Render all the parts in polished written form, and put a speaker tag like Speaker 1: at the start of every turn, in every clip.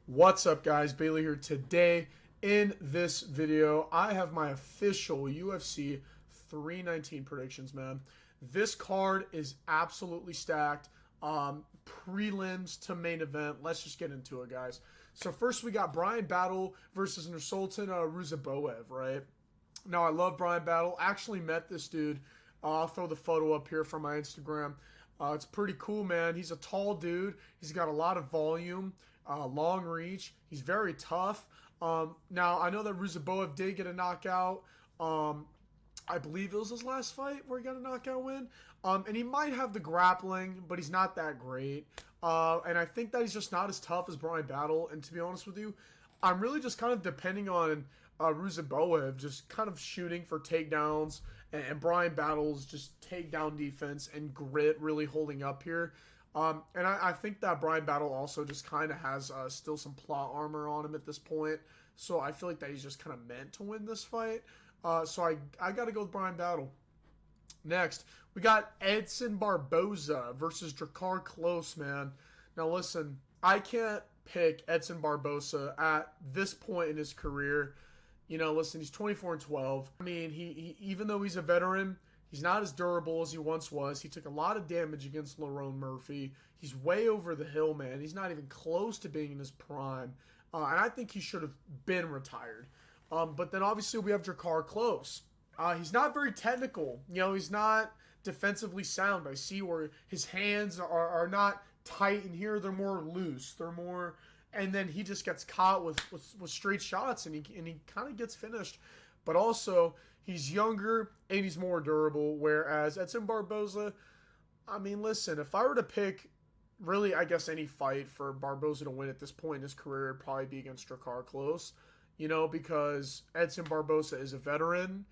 Speaker 1: What's up, guys? Bailey here. Today in this video I have my official UFC 319 predictions, man. This card is absolutely stacked. Prelims to main event. Let's just get into it, guys. So first we got Brian Battle versus Nursultan Ruziboev, right? Now I love Brian Battle. Actually met this dude. I'll throw the photo up here from my Instagram. It's pretty cool, man. He's a tall dude. He's got a lot of volume. Long reach. He's very tough. Now, I know that Ruziboev did get a knockout. I believe it was his last fight where he got a knockout win. And he might have the grappling, but he's not that great. And I think that he's just not as tough as Brian Battle. And to be honest with you, I'm really just kind of depending on Ruziboev just kind of shooting for takedowns. And Brian Battle's just takedown defense and grit really holding up here. And I think that Brian Battle also just kind of has still some plot armor on him at this point. So I feel like that he's just kind of meant to win this fight. So I got to go with Brian Battle. Next, we got Edson Barboza versus Drakkar Klose, man. Now listen, I can't pick Edson Barboza at this point in his career. You know, listen, he's 24-12. I mean, he even though he's a veteran, he's not as durable as he once was. He took a lot of damage against Lerone Murphy. He's way over the hill, man. He's not even close to being in his prime. And I think he should have been retired. But then obviously we have Drakkar Klose. He's not very technical. You know, he's not defensively sound. I see where his hands are not tight in here. They're more loose. They're more... And then he just gets caught with straight shots, and he kind of gets finished. But also, he's younger, and he's more durable, whereas Edson Barboza, I mean, listen, if I were to pick, really, I guess, any fight for Barboza to win at this point in his career, it'd probably be against Drakkar Klose, you know, because Edson Barboza is a veteran.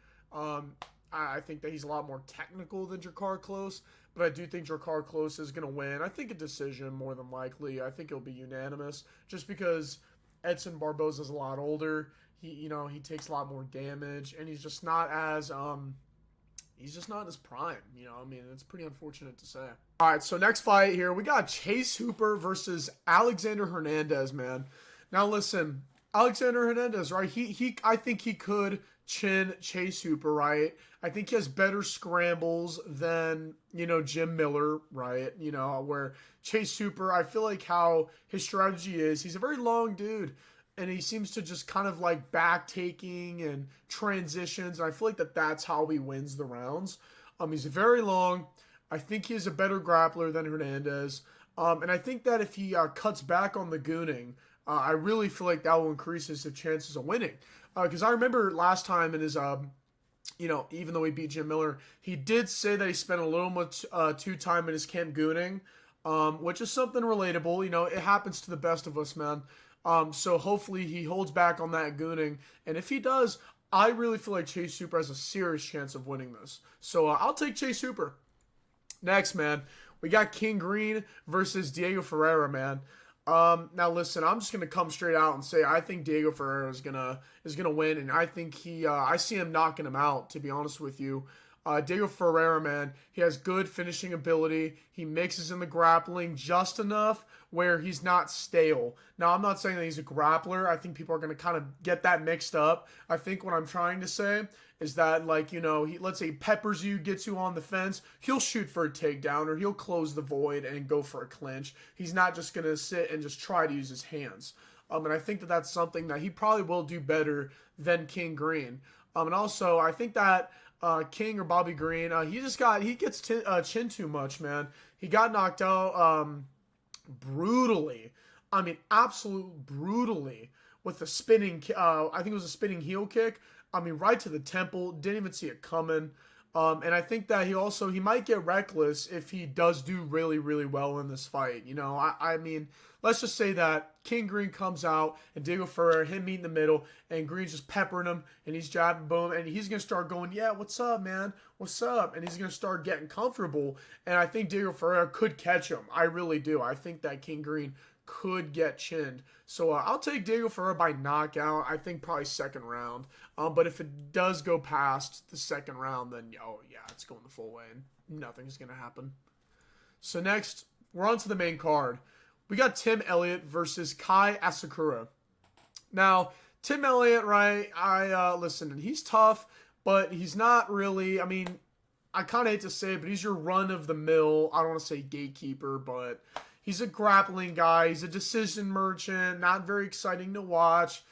Speaker 1: I think that he's a lot more technical than Drakkar Klose, but I do think Drakkar Klose is going to win. I think a decision more than likely. I think it'll be unanimous just because Edson Barboza is a lot older. He takes a lot more damage, and he's just not as prime. You know, I mean, it's pretty unfortunate to say. All right, so next fight here, we got Chase Hooper versus Alexander Hernandez, man. Now listen, Alexander Hernandez, right? I think he could chin Chase Hooper, right? I think he has better scrambles than, you know, Jim Miller, right? You know, where Chase Hooper, I feel like how his strategy is, he's a very long dude, and he seems to just kind of like back taking and transitions, and I feel like that's how he wins the rounds. He's very long. I think he is a better grappler than Hernandez. And I think that if he cuts back on the gooning, I really feel like that will increase his chances of winning. Because I remember last time in his, you know, even though he beat Jim Miller, he did say that he spent a little much too time in his camp gooning, which is something relatable. You know, it happens to the best of us, man. So hopefully he holds back on that gooning. And if he does, I really feel like Chase Hooper has a serious chance of winning this. So I'll take Chase Hooper. Next, man, we got King Green versus Diego Ferreira, man. Now listen, I'm just gonna come straight out and say I think Diego Ferreira is gonna win, and I think I see him knocking him out. To be honest with you, Diego Ferreira, man, he has good finishing ability. He mixes in the grappling just enough where he's not stale. Now I'm not saying that he's a grappler. I think people are gonna kind of get that mixed up. I think what I'm trying to say is that, like, you know, let's say he peppers you, gets you on the fence, he'll shoot for a takedown or he'll close the void and go for a clinch. He's not just going to sit and just try to use his hands. And I think that that's something that he probably will do better than King Green. And also, I think that King or Bobby Green, he gets chin too much, man. He got knocked out brutally. I mean, absolute brutally with a spinning, I think it was a spinning heel kick. I mean, right to the temple. Didn't even see it coming. And I think that he might get reckless if he does do really, really well in this fight. You know, I mean, let's just say that King Green comes out and Diego Ferreira, him meet in the middle, and Green's just peppering him, and he's jabbing, boom, and he's going to start going, yeah, what's up, man? What's up? And he's going to start getting comfortable, and I think Diego Ferreira could catch him. I really do. I think that King Green could get chinned. So I'll take Diego Ferreira by knockout. I think probably second round. But if it does go past the second round, then, oh, yeah, it's going the full way, and nothing's going to happen. So next, we're on to the main card. we got Tim Elliott versus Kai Asakura. Now, Tim Elliott, right? Listen, he's tough, but he's not really. I mean, I kind of hate to say it, but he's your run-of-the-mill. I don't want to say gatekeeper, but he's a grappling guy. He's a decision merchant. Not very exciting to watch.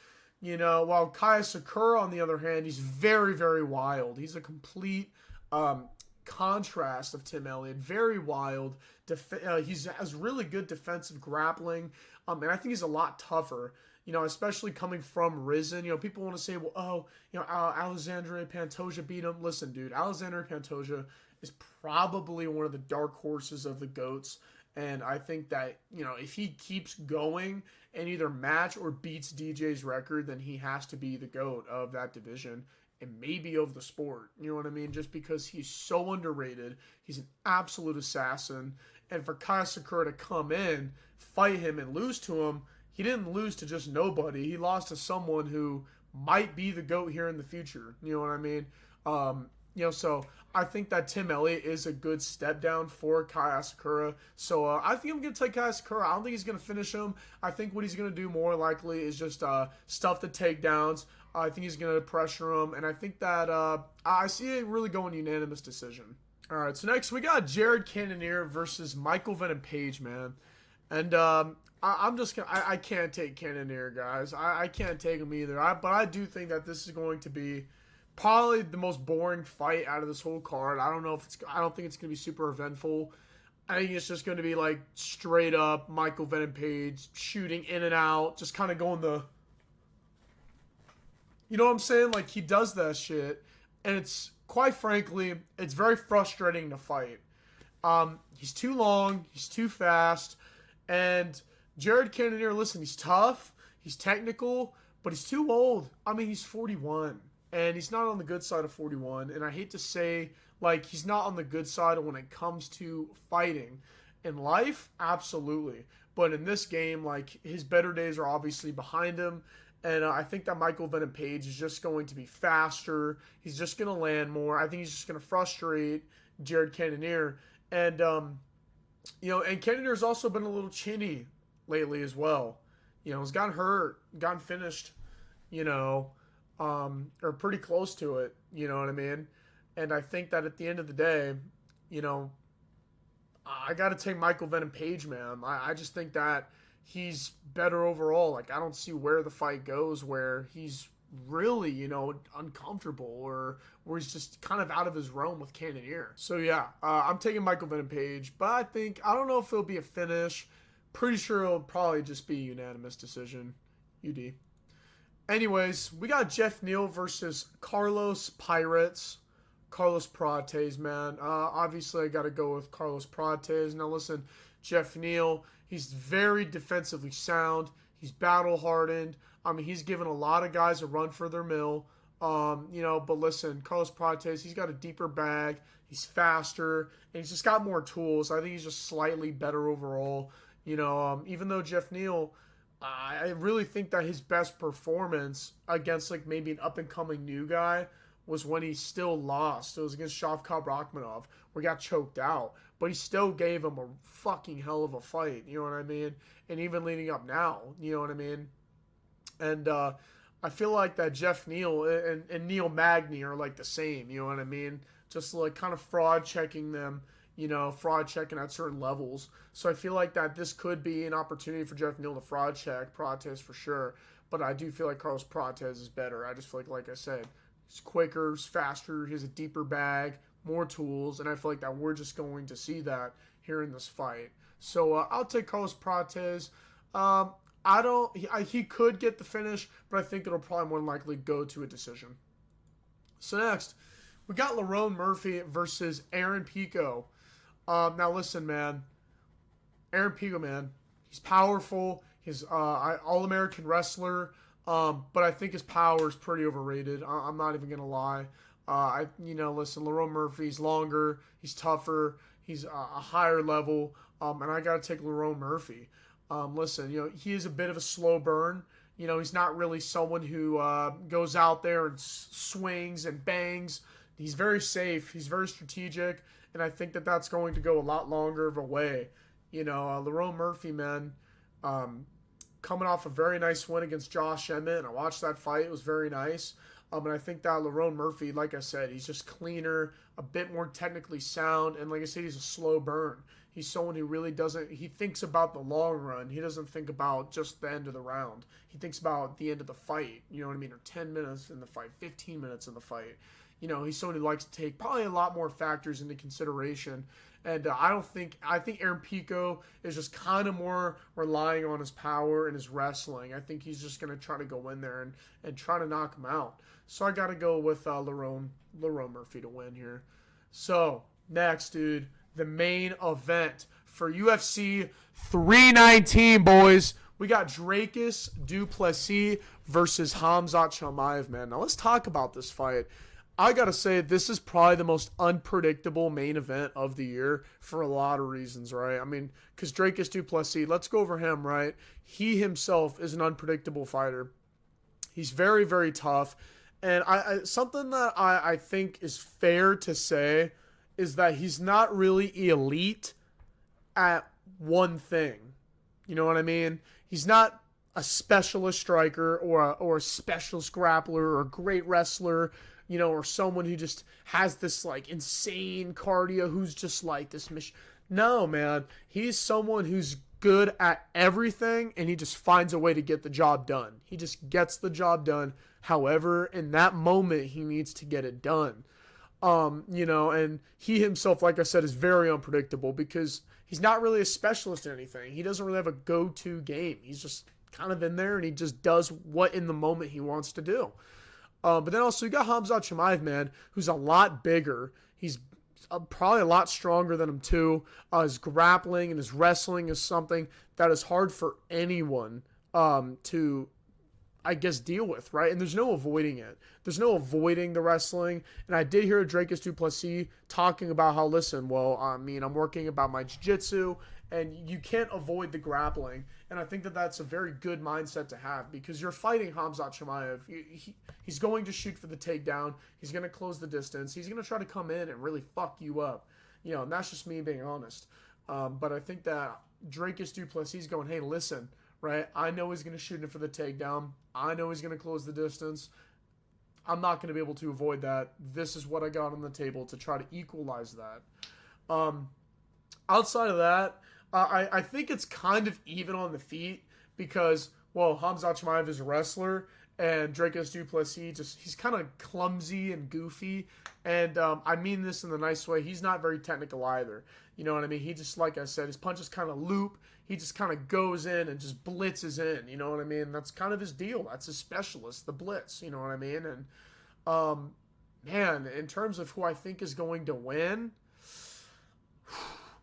Speaker 1: While Kai Sakura, on the other hand, he's very, very wild. He's a complete contrast of Tim Elliott. Very wild. He has really good defensive grappling. And I think he's a lot tougher. Especially coming from Risen. People want to say, well, Alexandre Pantoja beat him. Listen, dude, Alexandre Pantoja is probably one of the dark horses of the GOATs. And I think that, if he keeps going and either match or beats DJ's record, then he has to be the GOAT of that division and maybe of the sport. You know what I mean? Just because he's so underrated. He's an absolute assassin. And for Kai Sakura to come in, fight him, and lose to him, he didn't lose to just nobody. He lost to someone who might be the GOAT here in the future. You know what I mean? So I think that Tim Elliott is a good step down for Kai Asakura. So I think I'm going to take Kai Asakura. I don't think he's going to finish him. I think what he's going to do more likely is just stuff the takedowns. I think he's going to pressure him. And I think that I see it really going unanimous decision. All right, so next we got Jared Cannonier versus Michael Venom Page, man. And I'm just going to – I can't take Cannonier, guys. I can't take him either. But I do think that this is going to be – probably the most boring fight out of this whole card. I don't think it's going to be super eventful. I think it's just going to be like straight up Michael Venom Page shooting in and out, just kind of going the, you know what I'm saying? Like, he does that shit, and it's, quite frankly, it's very frustrating to fight. He's too long, he's too fast, and Jared Cannonier, listen, he's tough, he's technical, but he's too old. I mean, he's 41. And he's not on the good side of 41. And I hate to say, like, he's not on the good side when it comes to fighting. In life, absolutely. But in this game, like, his better days are obviously behind him. And I think that Michael Venom Page is just going to be faster. He's just going to land more. I think he's just going to frustrate Jared Cannonier. And, and Cannonier's also been a little chinny lately as well. He's gotten hurt, gotten finished, or pretty close to it, you know what I mean? And I think that at the end of the day, I got to take Michael Venom Page, man. I just think that he's better overall. Like, I don't see where the fight goes where he's really, uncomfortable or where he's just kind of out of his realm with Cannonier. So, yeah, I'm taking Michael Venom Page, but I don't know if it'll be a finish. Pretty sure it'll probably just be a unanimous decision. UD. Anyways, we got Jeff Neal versus Carlos Prates, man. Obviously, I got to go with Carlos Prates. Now, listen, Jeff Neal, he's very defensively sound. He's battle-hardened. I mean, he's given a lot of guys a run for their mill. But listen, Carlos Prates, he's got a deeper bag. He's faster, and he's just got more tools. I think he's just slightly better overall. Even though Jeff Neal, I really think that his best performance against like maybe an up-and-coming new guy was when he still lost. It was against Shavkat Rakhmonov where he got choked out. But he still gave him a fucking hell of a fight, you know what I mean? And even leading up now, you know what I mean? And I feel like that Jeff Neal and Neil Magny are like the same, you know what I mean? Just like kind of fraud checking them, fraud checking at certain levels. So I feel like that this could be an opportunity for Jeff Neal to fraud check Prates for sure. But I do feel like Carlos Prates is better. I just feel like I said, he's quicker, he's faster, he has a deeper bag, more tools, and I feel like that we're just going to see that here in this fight. So I'll take Carlos Prates. He could get the finish, but I think it'll probably more than likely go to a decision. So next, we got Lerone Murphy versus Aaron Pico. Now listen, man. Aaron Pico, man, he's powerful. He's all-American wrestler, but I think his power is pretty overrated. I'm not even gonna lie. Listen, Lerone Murphy's longer, he's tougher, he's a higher level, and I gotta take Lerone Murphy. Listen, he is a bit of a slow burn. He's not really someone who goes out there and swings and bangs. He's very safe. He's very strategic, and I think that that's going to go a lot longer of a way. Lerone Murphy, man, Coming off a very nice win against Josh Emmett, and I watched that fight. It was very nice. And I think that Lerone Murphy, like I said, he's just cleaner, a bit more technically sound, and like I said, he's a slow burn. He's someone who really doesn't, he thinks about the long run. He doesn't think about just the end of the round. He thinks about the end of the fight, you know what I mean, or 10 minutes in the fight, 15 minutes in the fight. You know, he's someone who likes to take probably a lot more factors into consideration. And I think Aaron Pico is just kind of more relying on his power and his wrestling. I think he's just going to try to go in there and try to knock him out. So I got to go with Lerone Murphy to win here. So next, dude, the main event for UFC 319, boys. We got Dricus du Plessis versus Khamzat Chimaev, man. Now let's talk about this fight. I gotta say, this is probably the most unpredictable main event of the year for a lot of reasons, right? I mean, because Dricus du Plessis, let's go over him, right? He himself is an unpredictable fighter. He's very, very tough. And something that I think is fair to say is that he's not really elite at one thing. You know what I mean? He's not a specialist striker or a specialist grappler or a great wrestler, you know, or someone who just has this like insane cardio who's just like this mission. No, man. He's someone who's good at everything and he just finds a way to get the job done. He just gets the job done. However, in that moment, he needs to get it done. You know, and he himself, like I said, is very unpredictable because he's not really a specialist in anything. He doesn't really have a go-to game. He's just kind of in there and he just does what in the moment he wants to do. But then also you got Khamzat Chimaev, man, who's a lot bigger. He's probably a lot stronger than him too. His grappling and his wrestling is something that is hard for anyone to, I guess, deal with, right? And there's no avoiding it. There's no avoiding the wrestling. And I did hear Dricus du Plessis talking about how, listen, well, I mean, I'm working about my jiu-jitsu, and you can't avoid the grappling. And I think that that's a very good mindset to have because you're fighting Khamzat Chimaev. He's going to shoot for the takedown. He's going to close the distance. He's going to try to come in and really fuck you up. You know, and that's just me being honest. But I think that Dricus du Plessis is going, hey, listen, right? I know he's going to shoot it for the takedown. I know he's going to close the distance. I'm not going to be able to avoid that. This is what I got on the table to try to equalize that. Outside of that, I think it's kind of even on the feet because, well, Khamzat Chimaev is a wrestler and Dricus du Plessis, he's kind of clumsy and goofy. And I mean this in the nice way. He's not very technical either. You know what I mean? He just, like I said, his punches kind of loop. He just kind of goes in and just blitzes in. You know what I mean? That's kind of his deal. That's his specialist, the blitz. You know what I mean? And, man, in terms of who I think is going to win,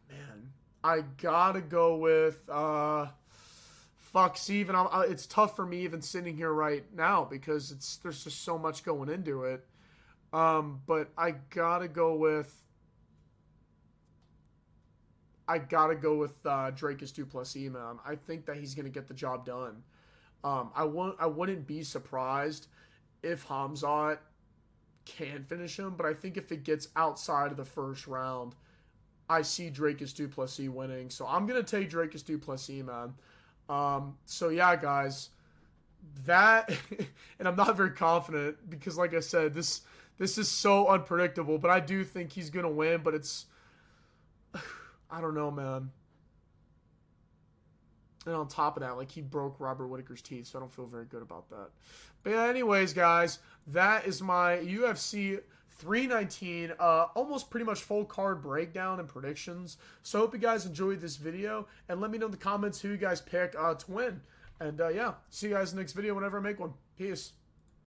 Speaker 1: man, I gotta go with, Steven. It's tough for me even sitting here right now because there's just so much going into it. But I gotta go with Dricus du Plessis, man. I think that he's gonna get the job done. I wouldn't be surprised if Khamzat can finish him, but I think if it gets outside of the first round, I see Dricus du Plessis winning. So I'm gonna take Dricus du Plessis, man. So yeah, guys, that, and I'm not very confident because, like I said, this is so unpredictable. But I do think he's gonna win. But I don't know, man. And on top of that, like, he broke Robert Whittaker's teeth, so I don't feel very good about that. But yeah, anyways, guys, that is my UFC 319, almost pretty much full card breakdown and predictions. So I hope you guys enjoyed this video, and let me know in the comments who you guys pick to win. And yeah, see you guys in the next video whenever I make one. Peace.